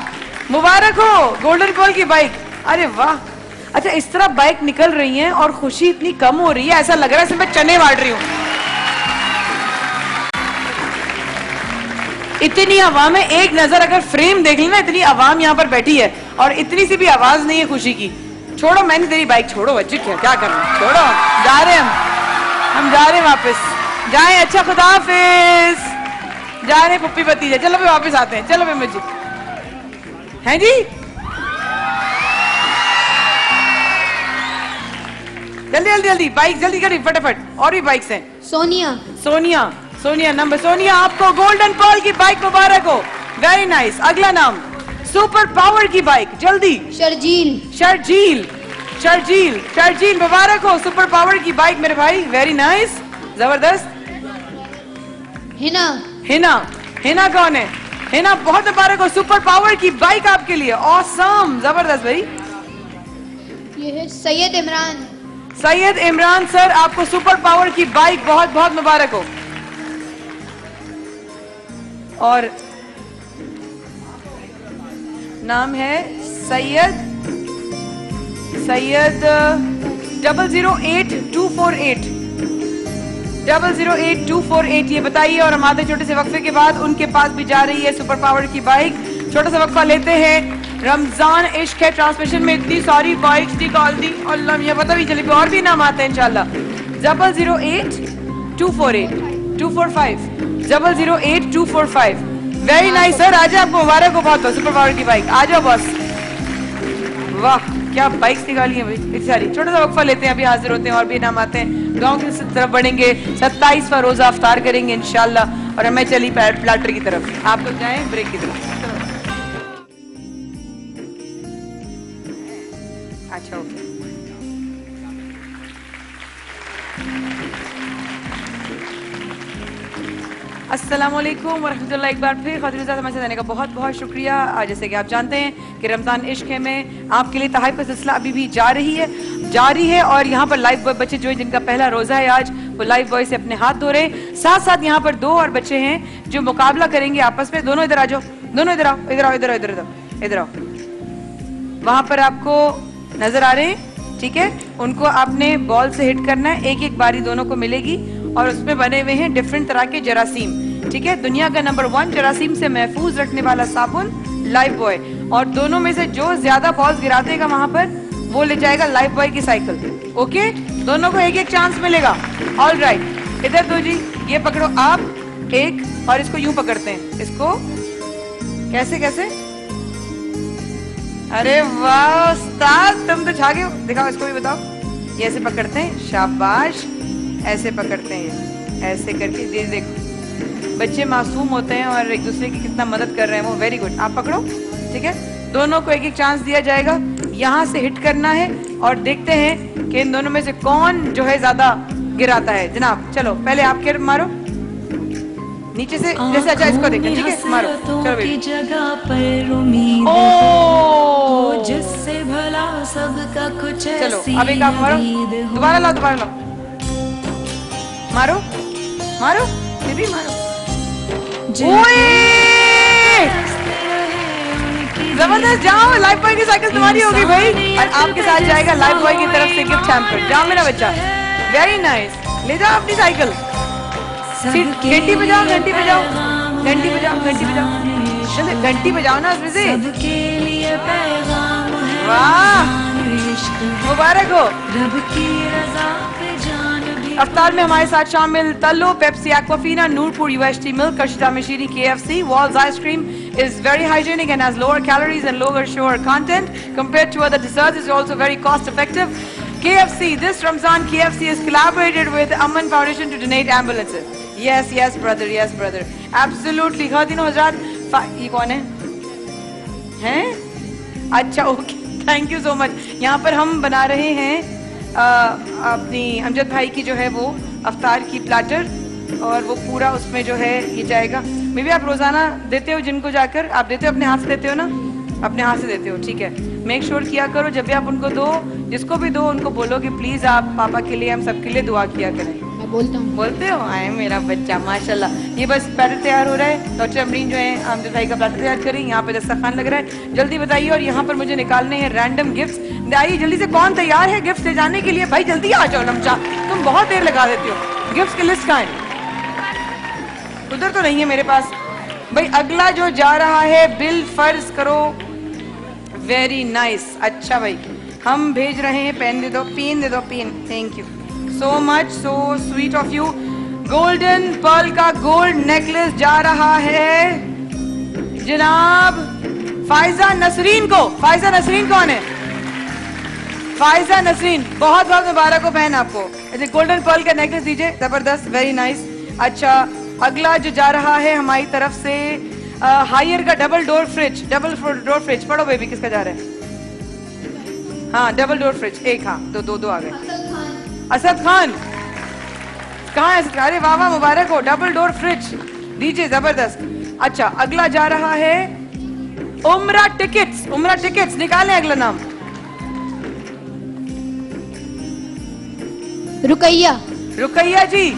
मुबारक हो, गोल्डन पर्ल की बाइक। अरे वाह, अच्छा इस तरह बाइक निकल रही हैं और खुशी इतनी कम हो रही है, ऐसा लग रहा है मैं चने बांट रही हूँ। इतनी हवा में एक नजर अगर फ्रेम देख लेना, इतनी आवाम यहाँ पर बैठी है और इतनी सी भी आवाज नहीं है खुशी की। छोड़ो, मैंने तेरी बाइक छोड़ो बच्चे, क्या करना, छोड़ो, जा रहे हम जा रहे हैं वापस। जाए, अच्छा खुदा हाफिज, जा रहे पुप्पी भतीजे, चलो भी वापस आते हैं, चलो भी मुझे हैं जी, जल्दी जल्दी जल्दी बाइक जल्दी करिए फटाफट, और भी बाइक्स हैं। सोनिया, सोनिया, सोनिया नंबर, सोनिया आपको गोल्डन पर्ल की बाइक मुबारक हो, वेरी नाइस। अगला नाम, सुपर पावर की बाइक, जल्दी। शर्जील, शर्जील, शर्जील, शर्जील मुबारक हो, सुपर पावर की बाइक मेरे भाई, वेरी नाइस, जबरदस्त। हिना, हिना, हिना कौन है? हिना बहुत मुबारक हो, सुपर पावर की बाइक आपके लिए, ऑसम, जबरदस्त भाई। ये है सैयद इमरान, सैयद इमरान सर आपको सुपर पावर की बाइक बहुत बहुत मुबारक हो। और नाम है सैयद 008248 008248, ये बताइए। और हम आते छोटे से वक्फे के बाद उनके पास भी जा रही है सुपर पावर की बाइक। छोटा सा वक्फा लेते हैं। रमजान इश्क है ट्रांसमिशन में इतनी सारी बाइक्स निकाल दी, अल्लाह मुझे पता भी चले, और भी नाम आते हैं इंशाल्लाह। 008248 245 008245, वेरी नाइस सर, आज आपको मुबारक हो बहुत, सुपर पावर की बाइक, आ जाओ बॉस। वाह क्या बाइक्स निकाली हैं भाई इतनी सारी। छोटा सा वक्फा लेते हैं, अभी हाजिर होते हैं, और भी नाम आते हैं। गाँव की तरफ बढ़ेंगे, 27वां रोजा अफ्तार करेंगे इंशाल्लाह, और मैं चली प्लाटर की तरफ, आप लोग जाएं ब्रेक की तरफ। अच्छा ओके। अस्सलामुअलैकुम वरहमतुल्लाह। एक बार फिर खातिरुज़ात हमारे साथ आने का बहुत बहुत शुक्रिया। जैसे कि आप जानते हैं कि रमज़ान इश्क है में आपके लिए तहफ़्फ़ुज़ का सिलसिला अभी भी जारी है और यहाँ पर लाइफ बॉय बच्चे जो है जिनका पहला रोज़ा है आज, वो लाइफ बॉय से अपने हाथ धो रहे हैं। साथ साथ यहाँ पर 2 और बच्चे हैं जो मुकाबला करेंगे आपस में। दोनों इधर आ जाओ, दोनों इधर आओ, इधर आओ, इधर आओ, इधर आओ। वहां पर आपको नजर आ रहे हैं, ठीक है? उनको आपने बॉल से हिट करना है, एक एक बारी दोनों को मिलेगी और उसमें बने हुए हैं डिफरेंट तरह के जरासीम, ठीक है? दुनिया का नंबर 1 जरासीम से महफूज रखने वाला साबुन लाइफ बॉय, और दोनों में से जो ज्यादा बॉल्स गिरा देगा वहां पर वो ले जाएगा लाइफ बॉय की साइकिल। ओके, दोनों को एक एक चांस मिलेगा। ऑल राइट, इधर दो जी, ये पकड़ो आप एक, और इसको यूं पकड़ते हैं, इसको कैसे कैसे, अरे वाह उस्ताद तुम तो छा गए हो। दिखाओ इसको भी बताओ, ये ऐसे पकड़ते हैं, शाबाश, ऐसे पकड़ते हैं, ऐसे करके। देखो बच्चे मासूम होते हैं और एक दूसरे की कितना मदद कर रहे हैं वो। वेरी गुड, आप पकड़ो, ठीक है? दोनों को एक एक चांस दिया जाएगा, यहाँ से हिट करना है और देखते हैं कि इन दोनों में से कौन जो है ज्यादा गिराता है। जनाब चलो पहले आप के मारो नीचे से, जैसे अच्छा इसको देखते हैं, ठीक है? मारो, चलो बेबी। जगह पर उम्मीद ओ जिससे भला सबका कुछ चलो अब एक आप मारो, दोबारा लाओ, दोबारा लाओ, मारो मारो बेबी मारो। जबरदस्त, जाओ लाइफ बॉय की साइकिल तुम्हारी होगी भाई, और आपके साथ जाएगा लाइफ बॉय की तरफ से गिफ्ट हैम्पर। जाओ मेरा बच्चा, वेरी नाइस, ले जाओ अपनी साइकिल। घंटी बजाओ, घंटी बजाओ, घंटी बजाओ, घंटी बजाओ, घंटी बजाओ ना उसमें से। वाह मुबारक हो। अफ्तार में हमारे साथ शामिल तल्लो, Pepsi Aquafina, Noorpur UST milk, कशिदा मशीनी KFC, Walls ice cream is very hygienic and has lower calories and lower sugar content compared to other desserts. Is also very cost effective. KFC, this Ramzan KFC has collaborated with Aman Foundation to donate ambulances. Yes, yes brother, yes brother, absolutely. खातिन हज़रात, ये कौन है? हैं? अच्छा okay, thank you so much. यहाँ पर हम बना रहे हैं अपनी अमजद भाई की जो है वो अफ्तार की प्लाटर, और वो पूरा उसमें जो है ये जाएगा। मे भी आप रोजाना देते हो जिनको जाकर, आप देते हो अपने हाथ से देते हो ना, अपने हाथ से देते हो, ठीक है? मेक श्योर किया करो जब भी आप उनको दो, जिसको भी दो उनको बोलो कि प्लीज आप पापा के लिए, हम सबके लिए दुआ किया करें। मैं बोलता हूँ। बोलते हो? आए मेरा बच्चा माशाल्लाह। ये बस बैटर तैयार हो रहा है, डॉक्टर अमरीन जो है अमजद भाई का प्लाटर तैयार करें, यहाँ पे दस्तरखान लग रहा है, जल्दी बताइए। और यहाँ पर मुझे निकालने हैं रैंडम गिफ्ट्स। आइए जल्दी से, कौन तैयार है गिफ्ट्स ले जाने के लिए? भाई जल्दी आ जाओ लमचा, तुम बहुत देर लगा देती हो। गिफ्ट्स की लिस्ट कहाँ है? उधर तो नहीं है मेरे पास भाई। अगला जो जा रहा है, बिल फर्ज करो। वेरी नाइस, अच्छा भाई हम भेज रहे हैं। पेन दे दो, पेन दे दो, pen. Thank you so much, so sweet of you. Golden pearl का गोल्ड नेकलेस जा रहा है जनाब फायजा नसरीन को। फायजा नसरीन कौन है? फायजा नसरीन, बहुत बहुत मुबारक हो बहन आपको। ऐसे गोल्डन पर्ल का नेकलेस दीजिए, जबरदस्त, वेरी नाइस। अच्छा अगला जो जा रहा है हमारी तरफ से हायर का double door fridge, double door fridge. पढ़ो बेबी किसका जा रहा है? हाँ डबल डोर फ्रिज, एक, हाँ दो आ गए। असद खान कहाँ है? अरे वाह वाह मुबारक हो, डबल डोर फ्रिज दीजिए, जबरदस्त। अच्छा अगला जा रहा है उम्रा टिकट्स। उम्रा टिकट्स निकालें अगला नाम। रुकैया। रुकैया जी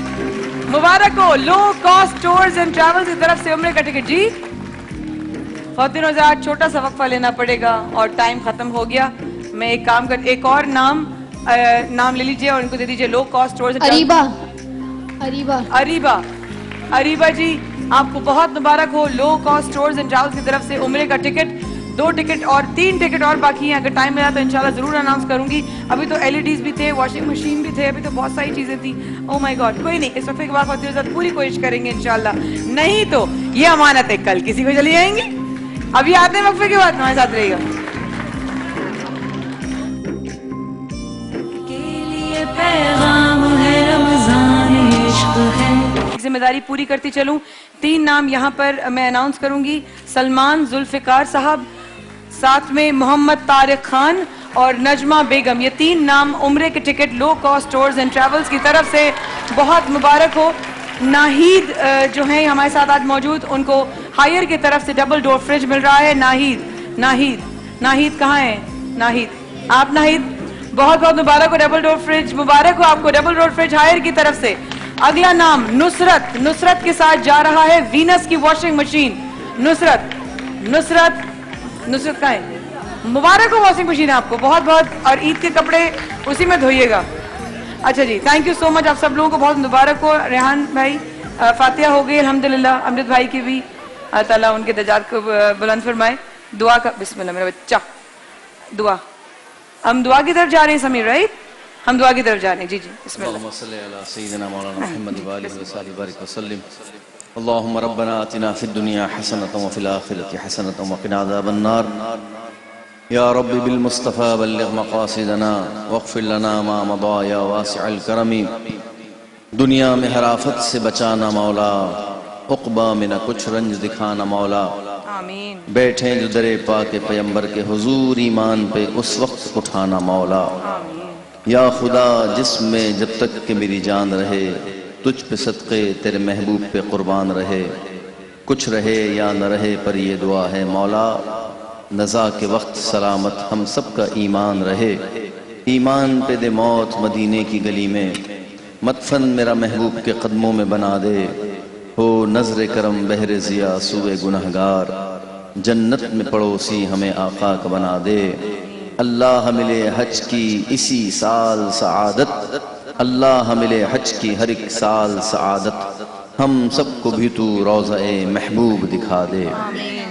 मुबारक हो, low cost tours and travels की तरफ से उम्रे का टिकट जी। खातिन हज़रात छोटा सा वक्फा लेना पड़ेगा और टाइम खत्म हो गया। मैं एक काम कर, एक और नाम ले लीजिए और इनको दे दीजिए, low cost tours. Ariba. Ariba. Ariba, Ariba ji आपको बहुत मुबारक हो, low cost tours and travels की तरफ से उम्रे का टिकट। 2 टिकट और 3 टिकट और बाकी हैं, अगर टाइम मिला तो इंशाल्लाह जरूर अनाउंस करूंगी। अभी तो LEDs भी थे, वॉशिंग मशीन भी थे, अभी तो बहुत सारी चीजें थी। ओह माय गॉड, कोई नहीं, इस वक्त के बाद पूरी कोशिश करेंगे इंशाल्लाह। नहीं तो ये अमानत है, कल किसी को चली जाएंगी। अभी आते हैं वक्फे के बाद, हमारे साथ रहेगा। जिम्मेदारी पूरी करती चलूं। 3 नाम यहाँ पर मैं अनाउंस करूंगी। सलमान जुल्फिकार साहब, साथ में मोहम्मद तारिक खान और नजमा बेगम, ये 3 नाम उम्रे के ticket low cost tours and travels की तरफ से बहुत मुबारक हो। नाहिद जो हैं हमारे साथ आज मौजूद, उनको हायर की तरफ से डबल डोर फ्रिज मिल रहा है। नाहिद कहाँ है? नाहिद, आप नाहिद, बहुत बहुत मुबारक हो, डबल डोर फ्रिज मुबारक हो आपको, डबल डोर फ्रिज हायर की तरफ से। अगला नाम नुसरत के साथ जा रहा है वीनस की वॉशिंग मशीन। नुसरत कहाँ है? मुबारक हो वॉशिंग मशीन आपको बहुत बहुत, और ईद के कपड़े उसी में धोइएगा। अच्छा जी, थैंक यू सो मच, आप सब लोगों को बहुत मुबारक हो। रेहान भाई, फातिहा हो गई अल्हम्दुलिल्लाह, अमृत भाई की भी, अल्लाह ताला उनके दर्जात को बुलंद फरमाए। दुआ का बिस्मिल्लाह मेरा बच्चा, दुआ, हम दुआ की तरफ जा रहे हैं समीर, राइट? हम दुआ की तरफ जा रहे हैं, जी जी बिस्मिल्लाह। अल्लाहुम्मा रब्बना आतिना फिद दुनिया हसनतन व फिल आखिरति हसनतन व क़िना अज़ाबन्नार। या रब्बि बिल मुस्तफ़ा बल्लिग़ मक़ासिदना वग़फ़िर लना मा मदा या वासिअल करमी। दुनिया में हर आफत से बचाना मौला, उक़बा में न कुछ रंज दिखाना मौला। आमीन। बैठे जो दरे पाके पैगंबर के हुजूर, ईमान पे उस वक्त उठाना मौला। या खुदा, जिसमें जब तक कि मेरी जान रहे, तुझ पे सदक़े तेरे महबूब पे कुर्बान रहे। कुछ रहे या न रहे पर ये दुआ है मौला, नज़ा के वक्त सलामत हम सब का ईमान रहे। ईमान पे दे मौत मदीने की गली में, मदफन मेरा महबूब के कदमों में बना दे। हो नजर करम बहरे ज़िया सुए गुनहगार, जन्नत में पड़ोसी हमें आका का बना दे। अल्लाह मिले हज की इसी साल सआदत, अल्लाह मिले हज की हर एक साल सआदत। हम सबको भी तू रोज़ा-ए महबूब दिखा दे।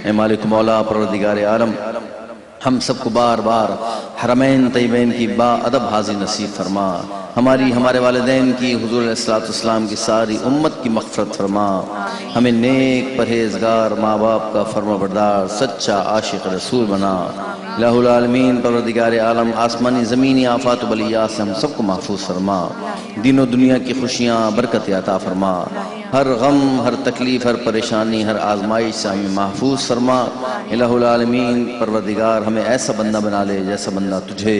ए मालिक मौला परवरदिगार आलम, हम सबको बार बार हरमैन तैयबैन की बाअदब हाज़िर नसीब फरमा। हमारी, हमारे वालिदैन की, हुज़ूर अलैहिस्सलाम की सारी उम्मत की मग़फ़िरत फरमा। हमें नेक परहेज़गार माँ बाप का फर्माबरदार सच्चा आशिक़ रसूल बना। इलाहुल आलमीन परवरदिगार आलम, आसमानी ज़मीनी आफ़ात बलियात से हम सबको महफूज फरमा। दीन व दुनिया की खुशियाँ बरकत अता फरमा। हर गम, हर तकलीफ़, हर परेशानी, हर आजमाइश से हमें महफूज फरमा। इलाहुल आलमीन परवरदिगार, हमें ऐसा बंदा बना ले जैसा बंदा तुझे,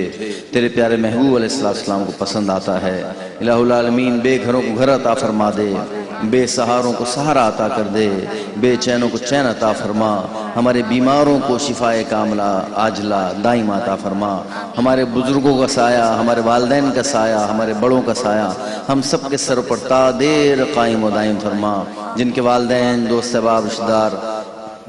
तेरे प्यारे महबूब अलैहिस्सलाम को पसंद आता है। इलाहुल आलमीन, बेघरों को घर अता फरमा दे, बेसहारों को सहारा अता कर दे, बेचैनों को चैन अता फरमा। हमारे बीमारों को शिफाए कामला आजला दाइम अता फरमा। हमारे बुजुर्गों का साया, हमारे वालिदैन का साया, हमारे बड़ों का साया हम सब के सर पर तादेर कायम व दाइम फरमा। जिनके वालिदैन, दोस्त अहबाब, रिश्तेदार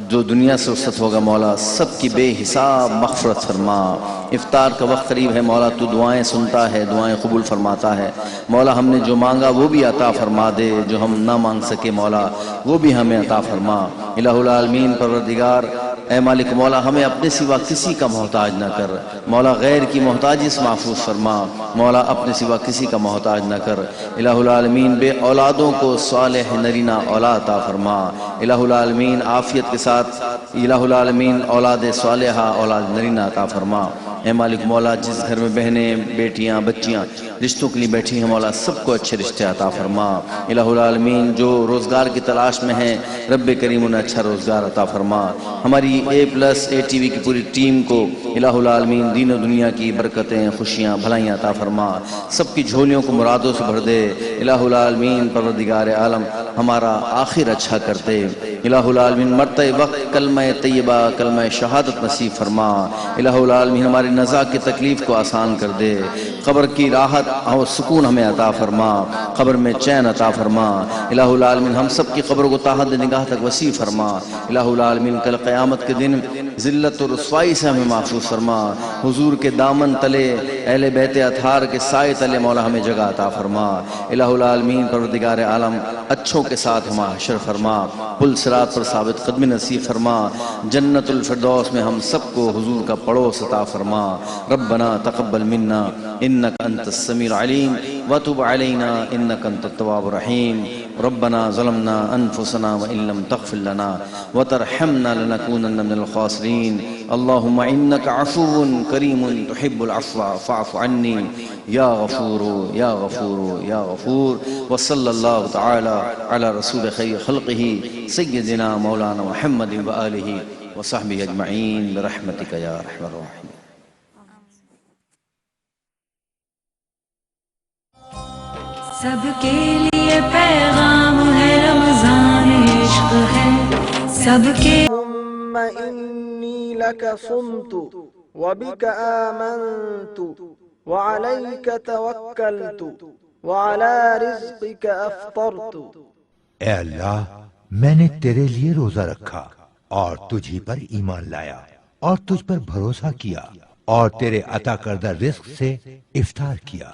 जो दुनिया से रुखसत होगा मौला, सबकी बेहिसाब मग़फ़िरत फरमा। इफ्तार का वक्त करीब है मौला, तू दुआएं सुनता है, दुआएं कबूल फरमाता है मौला। हमने जो मांगा वो भी अता फरमा दे, जो हम ना मांग सके मौला वो भी हमें अता फरमा। इलाहुल आलमीन परवरदिगार, ए मालिक मौला, हमें अपने सिवा किसी का मोहताज न कर मौला, गैर की मोहताजी से महफूज फरमा मौला, अपने सिवा किसी का मोहताज न कर। इलाहुल आलमीन, बे औलादों को सालेह नरीना औलाद अता फरमा। इलाहुल आलमीन, आफियत के साथ इलाहुल आलमीन औलाद सालेहा औलाद नरीना अता फरमा। ए मालिक मौला, जिस घर में बहनें, बेटियां, बच्चियां रिश्तों के लिए बैठी हैं मौला, सबको अच्छे रिश्ते अता फरमा। इलाहुल आलमीन, जो रोज़गार की तलाश में हैं रब्बे करीम उन्हें अच्छा रोज़गार अता फरमा। हमारी A+ ATV की पूरी टीम को इलाहुल आलमीन दीन और दुनिया की बरकतें, खुशियाँ, भलाइयाँ अता फरमा। सबकी झोलियों को मुरादों से भर दे। इलाहुल आलमीन परवरदिगार आलम, हमारा आखिर अच्छा करते। इलाहुल आलमीन, मरते वक्त कलमा तैयबा, कलमा शहादत नसीब फरमा। इलाहुल आलमीन, हमारी नज़ा की तकलीफ़ को आसान कर दे। क़ब्र की राहत और सुकून हमें अता फरमा, क़ब्र में चैन अता फरमा। इलाहुल आलमीन, हम सब की क़ब्र को ताहद निगाह तक वसी फरमा। इलाहुल आलमीन, कल क़यामत के दिन ज़िल्लत और रुसवाई से हमें महफूज फरमा। हुजूर के दामन तले, अहले बैत अतहार के साए तले मौला हमें जगह अता फरमा। इलाहुल आलमीन परवरदिगार आलम, अच्छों के साथ हमारा हशर फरमा। पुल सिरात पर साबित क़दमी नसीब फरमा। जन्नतुल फिरदौस में हम सबको हुजूर का पड़ोस अता फरमा। रब्बना तक़ब्बल मिन्ना इन्नका अंतस समीउल अलीम व तुब अलैना इन्नका अंतत तव्वाबुर रहीम। रब्बना ज़लमना अनफुसना व इन लम तग़फिर लना व तरहमना लनकूनन्न मिनल ख़ासिरीन। अल्लाहुम्मा इन्नका अफ़ुव्वुन करीमुन तुहिब्बुल अफ़्व फ़अफ़ु अन्नी या गफ़ूर या गफ़ूर या गफ़ूर। व सल्लल्लाहु तआला अला रसूल खैर खल्क़िही सय्यिदिना मौलाना मुहम्मद व आलिहि व सहबिहि अजमईन बिरहमतिका या अरहमर राहिमीन। सबके लिए पैगाम है रमजान इश्क है सबके इन्नी लक सुमतु व बिक आमनतु व अलैक तवक्कलतु व अला रिज़्क़िक अफ़्तरतु। ए अल्लाह, मैंने तेरे लिए रोजा रखा और तुझी पर ईमान लाया और तुझ पर भरोसा किया और तेरे अता करदा रिस्क से इफ्तार किया।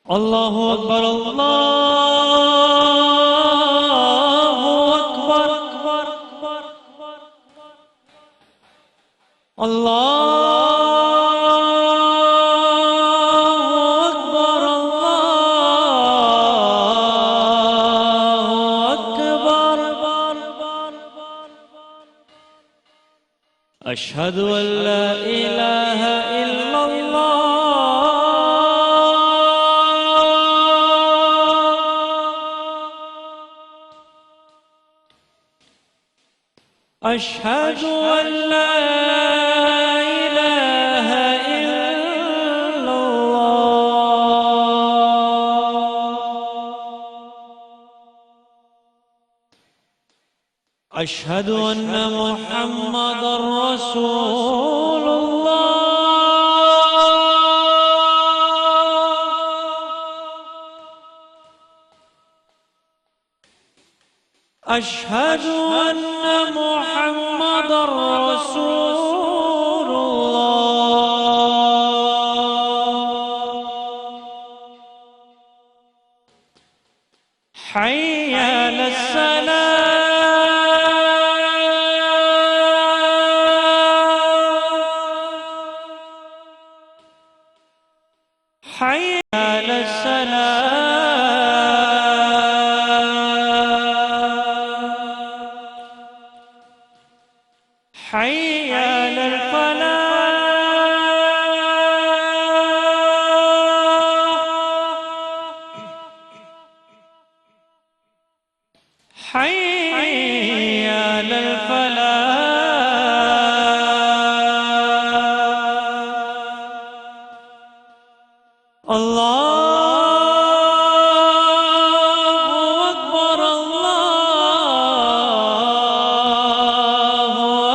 अल्लाहु अकबर अशहदु अल्ला इलाहा इल्लल्लाह अशहदु अल्ला इलाहा इल्लल्लाह अशहदु अन्ना मुहम्मदर रसूलुल्लाह अशहदु अन्ना मुहम्मदर रसूलुल्लाह हय्या अलस्सलाह हय्या अलस्सलाह हय्या अलल फलाह हय्या अलल फलाह। अल्लाहु अकबर अल्लाहु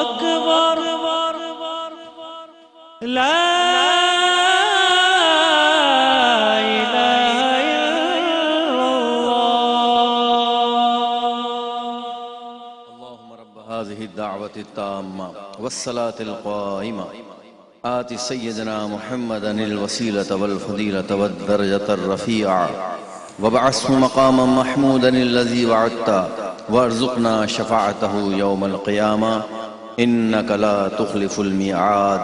अकबर ला इलाहा इल्लल्लाह। अल्लाहुम्मा रब्ब हाज़िहि दाअवति ताम्मा वस्सलातिल क़ाइमा आति सय्यदना मुहम्मदनिल वसीलत वल फदीलत वद दरजतर रफ़ीआ वबअस्हु मक़ामम महमूदनिल्लज़ी वअदता वरज़ुक़ना शफ़ाअतहु यौमल क़ियामा इन्नका ला तुख़लिफ़ुल मिआद।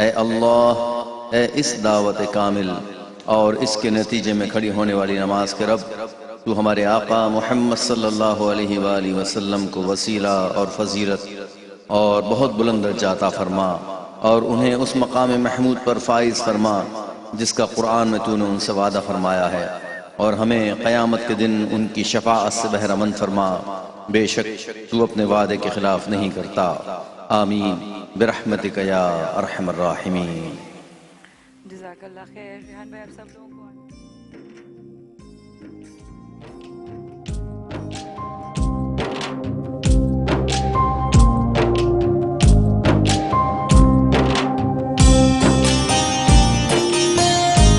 ए अल्लाह, ए इस दावत कामिल और इसके नतीजे में खड़ी होने वाली नमाज के रब, तू हमारे आका मोहम्मद सल्लल्लाहु अलैहि वसल्लम को वसीला और फजीलत और बहुत बुलंद दर्जा अता फरमा और उन्हें उस मकाम महमूद पर फाइज फरमा जिसका कुरान में तूने उनसे वादा फरमाया है, और हमें क़यामत के दिन उनकी शफाअत से बहरमंद फरमा। बेशक तू अपने वादे के खिलाफ नहीं करता। आमीन बिरहमतिक या अरहमर राहिमीन। जज़ाकल्लाह खैर। रेहान भाई, आप सब लोगों को